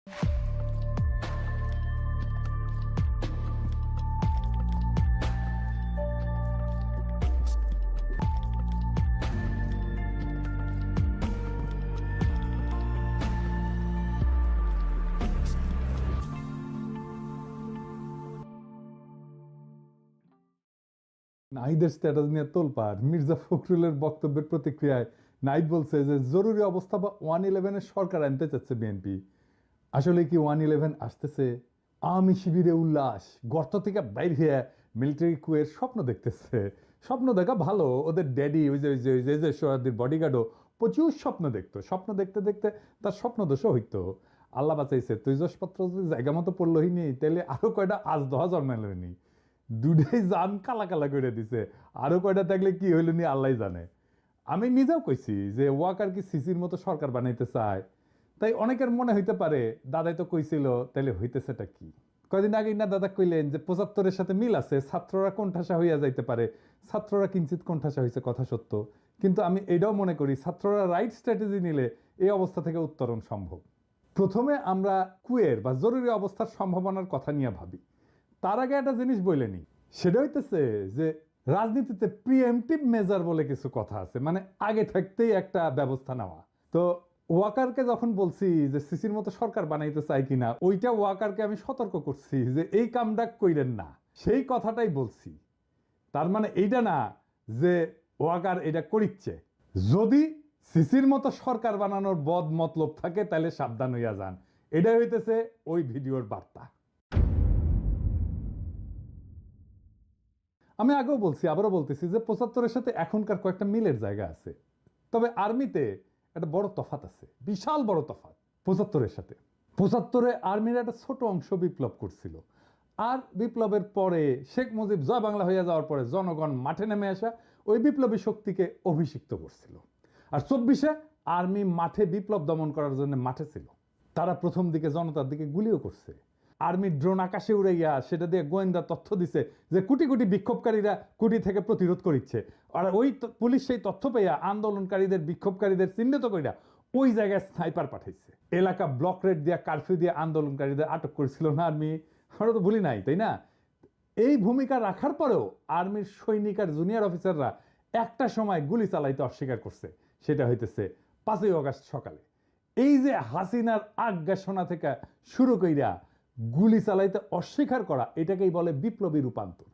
নাহিদের স্ট্যাটাস নিয়ে তোলপাড়। মির্জা ফখরুলের বক্তব্যের প্রতিক্রিয়ায় নাহিদ বলছে যে জরুরি অবস্থা বা 111-এর সরকার আনতে চাচ্ছে বিএনপি। আসলে কি 111 আসতেছে? আওয়ামী শিবিরে উল্লাস, গর্ত থেকে বাইর হয়ে মিলিটারি কুয়ের স্বপ্ন দেখতেছে। স্বপ্ন দেখা ভালো, ওদের ড্যাডি ওই যে ওই যে ওই যে যে সোহাদের বডিগার্ডও প্রচুর স্বপ্ন দেখতো। স্বপ্ন দেখতে দেখতে তার স্বপ্ন দোষও হইতো। আল্লাহ বাঁচাইছে, তৈজসপত্র যদি জায়গা মতো পড়লো হইনি, তাহলে আরো কয়টা আজ দহা জন্মাইল হইনি। দুটাই জান কালা কালা করে দিছে। আরো কয়টা থাকলে কি হইল নি আল্লাহ জানে। আমি নিজেও কইছি যে ওয়াকার কি সিসির মতো সরকার বানাইতে চায়। তাই অনেকের মনে হইতে পারে দাদাই তো কইছিল, তাইলে হইতেছেটা কি? কয়দিন আগে না দাদা কইলেন যে 75-এর সাথে মিল আছে, ছাত্ররা কোণঠাসা হইয়া যাইতে পারে। ছাত্ররা কিঞ্চিত কোণঠাসা হয়েছে, কথা সত্য। কিন্তু আমি এটাও মনে করি ছাত্ররা রাইট স্ট্র্যাটেজি নিলে এই অবস্থা থেকে উত্তরণ সম্ভব। প্রথমে আমরা কুয়ের বা জরুরি অবস্থার সম্ভাবনার কথা নিয়ে ভাবি। তার আগে একটা জিনিস বলে নি, সেটা হইতেছে যে রাজনীতিতে প্রিএমটিভ মেজার বলে কিছু কথা আছে, মানে আগে থাকতেই একটা ব্যবস্থা নেওয়া। তো ওয়াকারকে যখন বলছি যে সিসির মতো সরকার বানাইতে চাই কিনা, ওইটা ওয়াকারকে আমি সতর্ক করছি যে এই কামটা কইরেন না, সেই কথাটাই বলছি। তার মানে এইটা না যে ওয়াকার এটা করিচ্ছে। যদি সিসির মতো সরকার বানানোর বদ মতলব থাকে তাহলে সাবধান হইয়া যান। এটাই হইতেছে ওই ভিডিওর বার্তা। আমি আগেও বলছি, আবারও বলতেছি যে 75-এর সাথে এখনকার কয়েকটা মিলের জায়গা আছে। তবে আর্মিতে একটা বড় তফাত আছে, বিশাল বড় তফাত 75-এর সাথে। 75-এ আর্মির একটা ছোট অংশ বিপ্লব করছিল, আর বিপ্লবের পরে শেখ মুজিব জয় বাংলা হইয়া যাওয়ার পরে জনগণ মাঠে নেমে আসা ওই বিপ্লবী শক্তিকে অভিষিক্ত করছিল। আর 24-এ আর্মি মাঠে বিপ্লব দমন করার জন্য মাঠে ছিল। তারা প্রথম দিকে জনতার দিকে গুলিও করছে। আর্মির ড্রোন আকাশে উড়ে গিয়া সেটা দিয়ে গোয়েন্দা তথ্য দিছে যে কোটি কোটি বিক্ষোভকারীরা কুটি থেকে প্রতিরোধ করিচ্ছে। আর ওই পুলিশ সেই তথ্য পেয়া আন্দোলনকারীদের বিক্ষোভকারীদের চিহ্নিত কইরা ওই জায়গায় স্নাইপার পাঠাইছে। এলাকা ব্লক রেড দিয়া কারফিউ দিয়ে আন্দোলনকারীদের আটক করেছিল না আর্মি? আমরা তো ভুলি নাই, তাই না? এই ভূমিকা রাখার পরেও আর্মির সৈনিক আর জুনিয়র অফিসাররা একটা সময় গুলি চালাইতে অস্বীকার করছে। সেটা হইতেছে 5ই আগস্ট সকালে। এই যে হাসিনার আজ্ঞাসনা থেকে শুরু কইরা গুলি চালাইতে অস্বীকার করা, এটাকেই বলে বিপ্লবী রূপান্তর।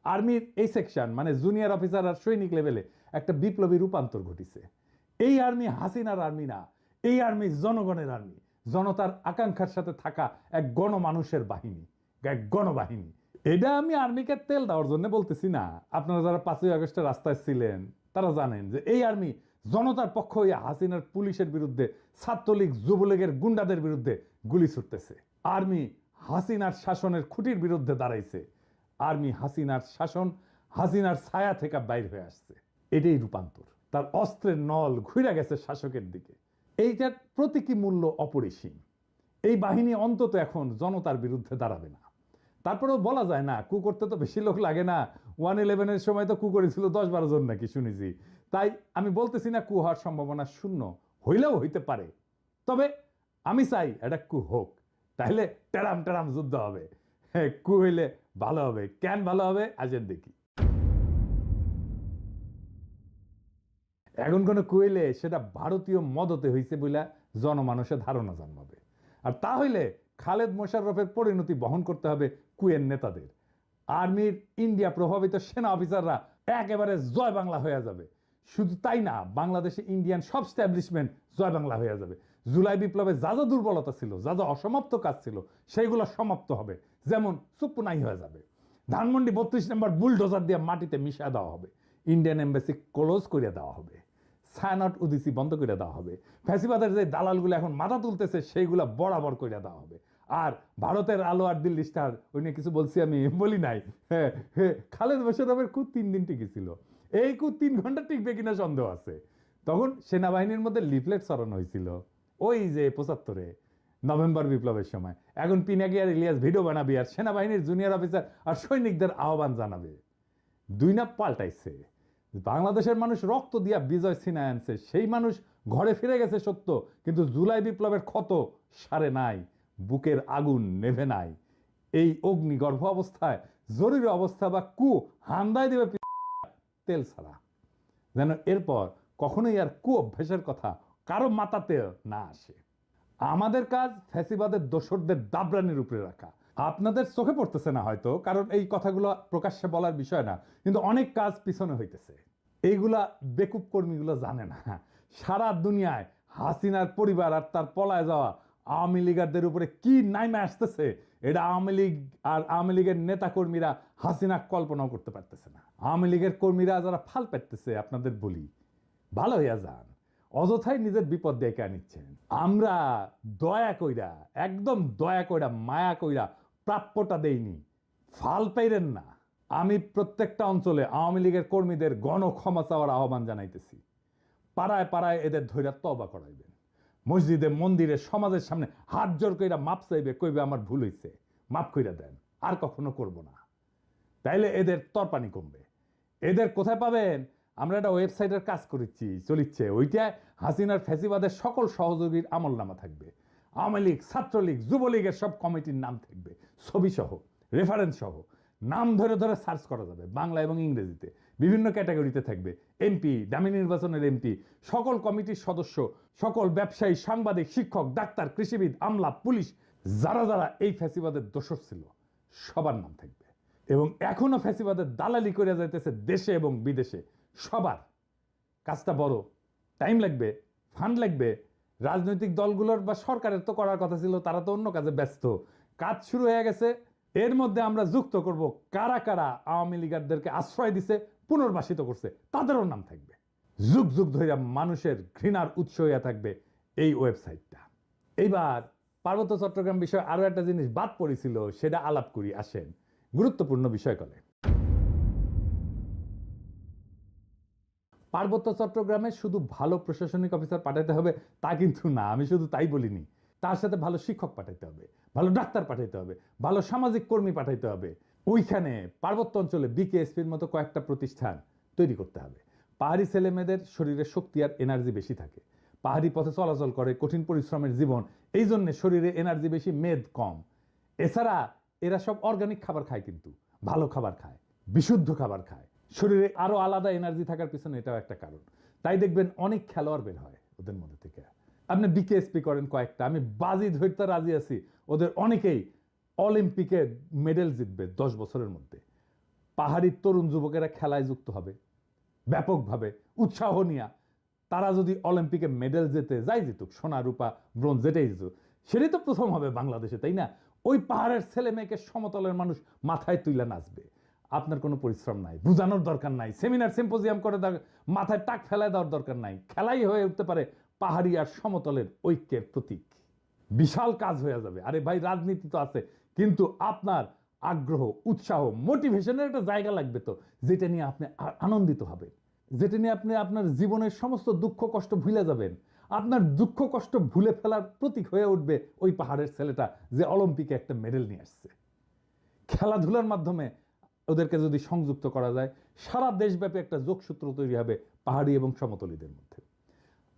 আর্মির এই সেকশন মানে জুনিয়র অফিসার আর সৈনিক লেভেলে একটা বিপ্লবী রূপান্তর ঘটিছে। এই আর্মি হাসিনার আর্মি না, এই আর্মি জনগণের আর্মি, জনতার আকাঙ্ক্ষার সাথে থাকা এক গণমানুষের বাহিনী, এক গণবাহিনী। এটা আমি আর্মিকে তেল দেওয়ার জন্য বলতেছি না। আপনারা যারা 5ই আগস্টে রাস্তায় ছিলেন তারা জানেন যে এই আর্মি জনতার পক্ষ হইয়া হাসিনার পুলিশের বিরুদ্ধে, ছাত্রলীগ যুবলীগের গুন্ডাদের বিরুদ্ধে গুলি ছুটতেছে। আর্মি হাসিনার শাসনের খুঁটির বিরুদ্ধে দাঁড়াইছে। আর্মি হাসিনার শাসন, হাসিনার ছায়া থেকে বাইর হয়ে আসছে। এটাই রূপান্তর। তার অস্ত্রের নল ঘুরে গেছে শাসকের দিকে। এইটার প্রতীকী মূল্য অপরিসীম। এই বাহিনী অন্তত এখন জনতার বিরুদ্ধে দাঁড়াবে না। তারপরেও বলা যায় না, কু করতে তো বেশি লোক লাগে না। 111-এর সময় তো কু করেছিল 10-12 জন নাকি শুনেছি। তাই আমি বলতেছি না কু হওয়ার সম্ভাবনা শূন্য, হইলেও হইতে পারে। তবে আমি চাই এটা কু হোক, তাহলে টেরাম টেরাম যুদ্ধ হবে। হ্যাঁ, কু হইলে ভালো হবে। কেন ভালো হবে আজের দেখি। এখন কোনো কু হইলে সেটা ভারতীয় মদতে হইছে বলে জনমানুষের ধারণা জন্মাবে। আর তা হইলে খালেদ মোশাররফের পরিণতি বহন করতে হবে কুয়ের নেতাদের। আর্মির ইন্ডিয়া প্রভাবিত সেনা অফিসাররা একেবারে জয় বাংলা হয়ে যাবে। শুধু তাই না, বাংলাদেশে ইন্ডিয়ান সব স্ট্যাবলিশমেন্ট জয় বাংলা হয়ে যাবে। জুলাই বিপ্লবে যা যা দুর্বলতা ছিল, যা যা অসমাপ্ত কাজ ছিল, সেইগুলো সমাপ্ত হবে। যেমন চুপ্পুনাই হয়ে যাবে। ধানমন্ডি 32 নম্বর বুলডোজার দিয়ে মাটিতে মিশিয়ে দেওয়া হবে। ইন্ডিয়ান এম্বাসি ক্লোজ করে দেওয়া হবে। ছায়ানট উদিসি বন্ধ করে দেওয়া হবে। ফ্যাসিবাদের যে দালালগুলো এখন মাথা তুলতেছে সেইগুলা বরাবর করে দেওয়া হবে। আর ভারতের আলো আর দিল্লি স্টার, ওই নিয়ে কিছু বলছি আমি? বলি নাই। হ্যাঁ হ্যাঁ, খালেদ মোশাররফের খুব 3 দিন টিকেছিল। এই খুব 3 ঘন্টা টিকবে কিনা সন্দেহ আছে। তখন সেনাবাহিনীর মধ্যে লিফলেট ছড়ানো হয়েছিল, ওই যে 75-এ নভেম্বর বিপ্লবের সময়। এখন পিনাকি আর ইলিয়াস ভিডিও বানাবি আর সেনাবাহিনীর জুনিয়র অফিসার আর সৈনিকদের আহ্বান জানাবে। দুই না পাল্টাইছে। বাংলাদেশের মানুষ রক্ত দিয়া বিজয় ছিনায় আনছে, সেই মানুষ ঘরে ফিরে গেছে সত্য, কিন্তু জুলাই বিপ্লবের ক্ষত সারে নাই। বুকের আগুন নেভে নাই, এই অগ্নিগর্ভ অবস্থায় জরুরি অবস্থা বা কু হান্দায় দেবে তেল ছাড়া, যেন এরপর কখনোই আর কু অভ্যাসের কথা কারো মাথাতে না আসে। আমাদের কাজ ফ্যাসিবাদের দোসরদের দাবরানির উপরে রাখা। আপনাদের চোখে পড়তেছে না হয়তো, কারণ এই কথাগুলো প্রকাশ্যে বলার বিষয় না, কিন্তু অনেক কাজ পিছনে হইতেছে। এইগুলা বেকুব কর্মীগুলো জানে না সারা দুনিয়ায় হাসিনার পরিবার আর তার পলায় যাওয়া আওয়ামী লীগারদের উপরে কি নাইমে আসতেছে, এটা আওয়ামী লীগ আর আওয়ামী লীগের নেতা কর্মীরা হাসিনা কল্পনাও করতে পারতেছে না। আওয়ামী লীগের কর্মীরা যারা ফাল পেতেছে, আপনাদের বলি ভালো হইয়া যান, অযথাই নিজের বিপদ ডেকে আনিচ্ছেন। আমরা দয়া কইরা, একদম দয়া কইরা, মায়া কইরা প্রাপ্যটা দেইনি, ফাল পাইরেন না। আমি প্রত্যেকটা অঞ্চলে আওয়ামী লীগের কর্মীদের গণ ক্ষমা চাওয়ার আহ্বান জানাইতেছি। পাড়ায় পাড়ায় এদের ধৈর্য তওবা করাইবেন, মসজিদে মন্দিরে সমাজের সামনে হাত জোর কইরা মাপ চাইবে, কইবে আমার ভুল হইছে, মাপ কইরা দেন, আর কখনো করব না। তাইলে এদের তরপানি কমবে। এদের কোথায় পাবেন? আমরা একটা ওয়েবসাইটের কাজ করেছি, চলিচ্ছে, ওইটায় হাসিনার ফ্যাসিবাদের সকল সহযোগীর আমলনামা থাকবে। আওয়ামী লীগ, ছাত্রলীগ, যুবলীগের সব কমিটির নাম থাকবে, ছবি সহ, রেফারেন্স সহ, নাম ধরে ধরে সার্চ করা যাবে, বাংলা এবং ইংরেজিতে বিভিন্ন ক্যাটাগরিতে থাকবে। এমপি, দামি নির্বাচনের এমপি, সকল কমিটির সদস্য, সকল ব্যবসায়ী, সাংবাদিক, শিক্ষক, ডাক্তার, কৃষিবিদ, আমলা, পুলিশ, যারা যারা এই ফ্যাসিবাদের দোষর ছিল সবার নাম থাকবে। এবং এখনো ফ্যাসিবাদের দালালি করে যাইতেছে দেশে এবং বিদেশে সবার। কাজটা বড়, টাইম লাগবে, ফান্ড লাগবে। রাজনৈতিক দলগুলোর বা সরকারের তো করার কথা ছিল, তারা তো অন্য কাজে ব্যস্ত। কাজ শুরু হয়ে গেছে। এর মধ্যে আমরা যুক্ত করব কারা কারা আওয়ামী লীগারদেরকে আশ্রয় দিছে, পুনর্বাসিত করছে, তাদেরও নাম থাকবে। যুগ যুগ ধরে মানুষের ঘৃণার উৎস হইয়া থাকবে এই ওয়েবসাইটটা। এইবার পার্বত্য চট্টগ্রাম বিষয়ে আরো একটা জিনিস বাদ পড়েছিল, সেটা আলাপ করি, আসেন। গুরুত্বপূর্ণ বিষয় কলে পার্বত্য চট্টগ্রামে শুধু ভালো প্রশাসনিক অফিসার পাঠাতে হবে তা কিন্তু না, আমি শুধু তাই বলিনি। তার সাথে ভালো শিক্ষক পাঠাইতে হবে, ভালো ডাক্তার পাঠাইতে হবে, ভালো সামাজিক কর্মী পাঠাইতে হবে। ওইখানে পার্বত্য অঞ্চলে বিকেএসপির মতো কয়েকটা প্রতিষ্ঠান তৈরি করতে হবে। পাহাড়ি ছেলেমেয়েদের শরীরে শক্তি আর এনার্জি বেশি থাকে, পাহাড়ি পথে চলাচল করে, কঠিন পরিশ্রমের জীবন, এই জন্য শরীরে এনার্জি বেশি, মেদ কম। এছাড়া এরা সব অর্গানিক খাবার খায়, কিন্তু ভালো খাবার খায়, বিশুদ্ধ খাবার খায়, শরীরে আরো আলাদা এনার্জি থাকার পিছনে এটাও একটা কারণ। তাই দেখবেন অনেক খেলোয়াড় বের হয় ওদের মধ্যে থেকে। আপনি বিকেএসপি করেন কয়েকটা, আমি বাজি ধরতে রাজি আছি ওদের অনেকেই অলিম্পিকে মেডেল জিতবে 10 বছরের মধ্যে। পাহাড়ি তরুণ যুবকেরা খেলায় যুক্ত হবে ব্যাপকভাবে, উৎসাহ নিয়ে। তারা যদি অলিম্পিকে মেডেল জেতে, যাই জিতুক, সোনা রূপা ব্রোঞ্জ যেটাই জিতুক, সেটাই তো প্রথম হবে বাংলাদেশে, তাই না? ওই পাহাড়ের ছেলে মেয়েকে সমতলের মানুষ মাথায় তুইলা নাচবে। আপনার কোনো পরিশ্রম নাই, বুঝানোর দরকার নাই, সেমিনার সিম্পোজিয়াম করে মাথায় টাক ফেলায় দেওয়ার দরকার নাই। খেলাই হয়ে উঠতে পারে পাহাড়ি আর সমতলের ঐক্যের প্রতীক। বিশাল কাজ হয়ে যাবে। আরে ভাই, রাজনীতি তো আছে, কিন্তু আপনার আগ্রহ, উৎসাহ, মোটিভেশনের একটা জায়গা লাগবে তো, যেটা নিয়ে আপনি আনন্দিত হবেন, যেটা নিয়ে আপনি আপনার জীবনের সমস্ত দুঃখ কষ্ট ভুলে যাবেন। আপনার দুঃখ কষ্ট ভুলে ফেলার প্রতীক হয়ে উঠবে ওই পাহাড়ের ছেলেটা যে অলিম্পিকে একটা মেডেল নিয়ে আসছে। খেলাধুলার মাধ্যমে ওদেরকে যদি সংযুক্ত করা যায়, সারা দেশব্যাপী একটা যোগসূত্র তৈরি হবে পাহাড়ি এবং সমতলীদের মধ্যে।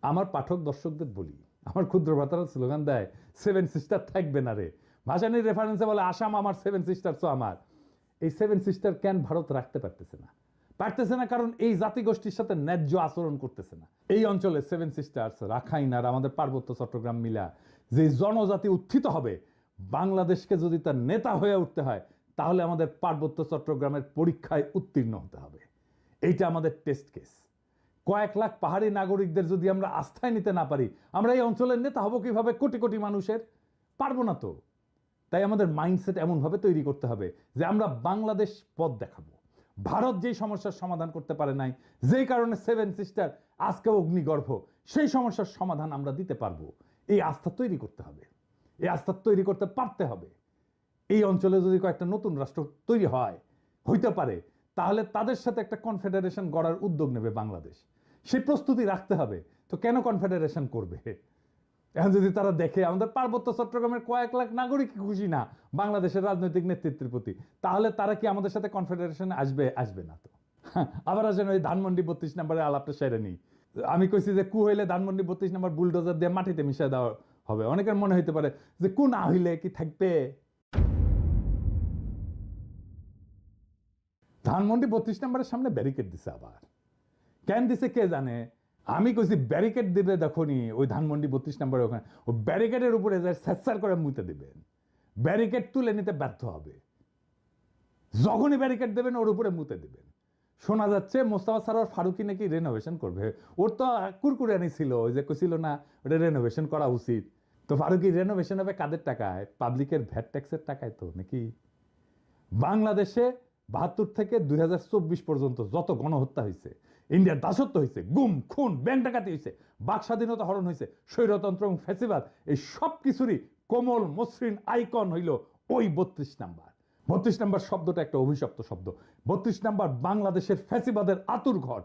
আমার পাঠক দর্শকদের বলি, আমার ক্ষুদ্র ভ্রাতারা স্লোগান দেয়, 7 সিস্টার থাকবে না রে। ভাসানির রেফারেন্সে বলে আসাম আমার, 7 সিস্টার্স আমার। এই 7 সিস্টার কেন ভারত রাখতে পারতেছে না? পারতেছে না কারণ এই জাতিগোষ্ঠীর সাথে ন্যায্য আচরণ করতেছে না। এই অঞ্চলে 7 সিস্টার্স, রাখাইন আর আমাদের পার্বত্য চট্টগ্রাম মিলা যে জনজাতি উত্থিত হবে, বাংলাদেশকে যদি তার নেতা হয়ে উঠতে হয়, তাহলে আমাদের পার্বত্য চট্টগ্রামের পরীক্ষায় উত্তীর্ণ হতে হবে। এইটা আমাদের টেস্ট কেস। কয়েক লাখ পাহাড়ি নাগরিকদের যদি আমরা আস্থায় নিতে না পারি, আমরা এই অঞ্চলের নেতা হব কিভাবে? কোটি কোটি মানুষের পারবো না তো। তাই আমাদের মাইন্ডসেট এমনভাবে তৈরি করতে হবে যে আমরা বাংলাদেশ পথ দেখাবো। ভারত যেই সমস্যার সমাধান করতে পারে নাই, যেই কারণে 7 সিস্টার আজকে অগ্নিগর্ভ, সেই সমস্যার সমাধান আমরা দিতে পারবো। এই আস্থা তৈরি করতে হবে, এই আস্থা তৈরি করতে পারতে হবে। এই অঞ্চলে যদি কয়েকটা নতুন রাষ্ট্র তৈরি হয়, হইতে পারে, তাহলে তাদের সাথে একটা কনফেডারেশন গড়ার উদ্যোগ নেবে বাংলাদেশ। সেই প্রস্তুতি রাখতে হবে। তো কেন কনফেডারেশন করবে? এখন যদি তারা দেখে আমাদের পার্বত্য চট্টগ্রামের কয়েক লাখ নাগরিক খুশি না বাংলাদেশের রাজনৈতিক নেতৃত্বের প্রতি, তাহলে তারা কি আমাদের সাথে কনফেডারেশনে আসবে? আসবে না তো। আবার আসেন ওই ধানমন্ডি 32 নম্বরে আলাপটা সেরে নেই। আমি কইছি যে কু হইলে ধানমন্ডি 32 নম্বর বুলডোজার দিয়ে মাটিতে মিশিয়ে দেওয়া হবে। অনেকের মনে হইতে পারে যে কোন হইলে কি থাকবে। ধানমন্ডি 32 নম্বরের সামনে ব্যারিকেড দিছে, আবার কেন দিছে কে জানে। আমি কইছি ব্যারিকেড দিবে, দেখনি ওই ধানমন্ডি 32 নম্বরের ওখানে ওই ব্যারিকেডের উপরে যায় স্যাঁচার করে মুতে দিবেন, ব্যারিকেড তুলে নিতে ব্যর্থ হবে। যখনই ব্যারিকেড দেবেন ওর উপরে মুতে দিবেন। শোনা যাচ্ছে মোস্তফা সরোয়ার ফারুকী নাকি রেনোভেশন করবে। ওর তো কুরকুরানি ছিল, ওই যে কইছিল না ওটা রেনোভেশন করা উচিত। তো ফারুকী রেনোভেশন হবে কাদের টাকায়? পাবলিকের ভ্যাট ট্যাক্সের টাকায় তো নাকি। বাংলাদেশে 72 থেকে 2024 পর্যন্ত যত গণহত্যা হয়েছে, ইন্ডিয়ার দাসত্ব হয়েছে, গুম খুন ব্যাংক ডাকাতি হয়েছে, বাক স্বাধীনতা হরণ হয়েছে, স্বৈরতন্ত্র এবং ফ্যাসিবাদ, এই সব কিছুরই কোমল মসৃণ আইকন হইল ওই 32 নাম্বার। 32 নাম্বার শব্দটা একটা অভিশপ্ত শব্দ। 32 নাম্বার বাংলাদেশের ফ্যাসিবাদের আতুর ঘর।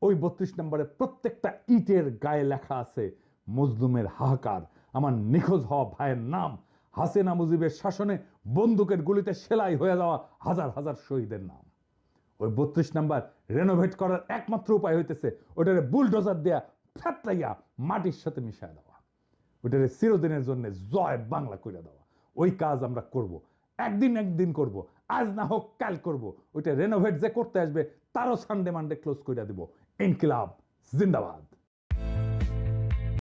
ওই 32 নাম্বারে প্রত্যেকটা ইটের গায়ে লেখা আছে মজলুমের হাহাকার, আমার নিখোঁজ হওয়া ভাইয়ের নাম, হাসিনা মুজিবের শাসনে বন্দুকের গুলিতে সেলাই হয়ে যাওয়া হাজার হাজার শহীদের নাম। ওই 32 নাম্বার রেনোভেট করার একমাত্র উপায় হইতেছে ওটারে বুলডোজার দেয়া ফ্যাতলাইয়া মাটির সাথে মিশায় দেওয়া, ওটারে চিরদিনের জন্য জয় বাংলা করে দেওয়া। ওই কাজ আমরা করব, একদিন করব, আজ না হোক কাল করব। ওইটা রেনোভেট যে করতে আসবে তারও সানডে মানডে ক্লোজ করে দিব। ইনকিলাব জিন্দাবাদ।